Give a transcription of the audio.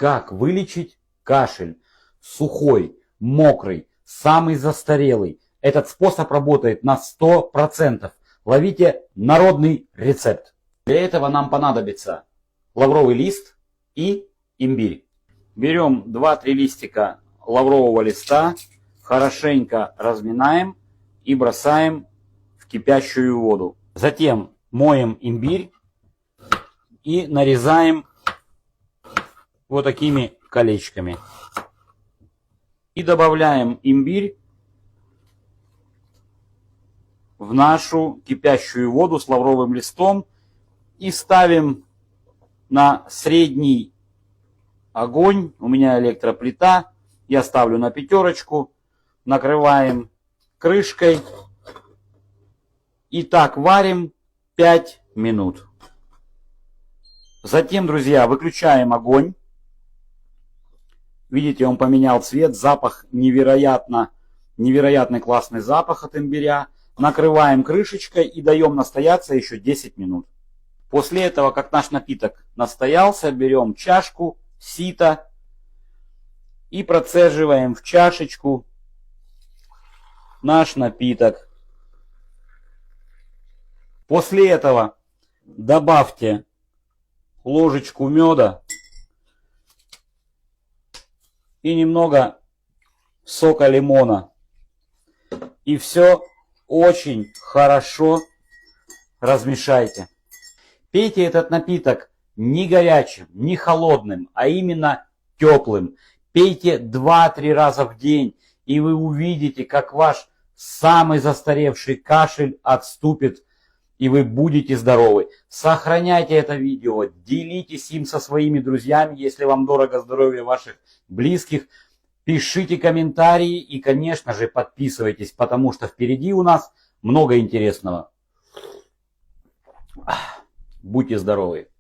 Как вылечить кашель? Сухой, мокрый, самый застарелый. Этот способ работает на 100%. Ловите народный рецепт. Для этого нам понадобится лавровый лист и имбирь. Берем 2-3 листика лаврового листа, хорошенько разминаем и бросаем в кипящую воду. Затем моем имбирь и нарезаем вот такими колечками. И добавляем имбирь в нашу кипящую воду с лавровым листом и ставим на средний огонь. У меня электроплита, я ставлю на 5, накрываем крышкой и так варим 5 минут. Затем, друзья, выключаем огонь. Видите, он поменял цвет, запах невероятный классный запах от имбиря. Накрываем крышечкой и даем настояться еще 10 минут. После этого, как наш напиток настоялся, берем чашку, сито и процеживаем в чашечку наш напиток. После этого добавьте ложечку меда и немного сока лимона. И все очень хорошо размешайте. Пейте этот напиток не горячим, не холодным, а именно теплым. Пейте 2-3 раза в день, и вы увидите, как ваш самый застаревший кашель отступит, и вы будете здоровы. Сохраняйте это видео, делитесь им со своими друзьями, если вам дорого здоровье ваших близких. Пишите комментарии и, конечно же, подписывайтесь, потому что впереди у нас много интересного. Будьте здоровы!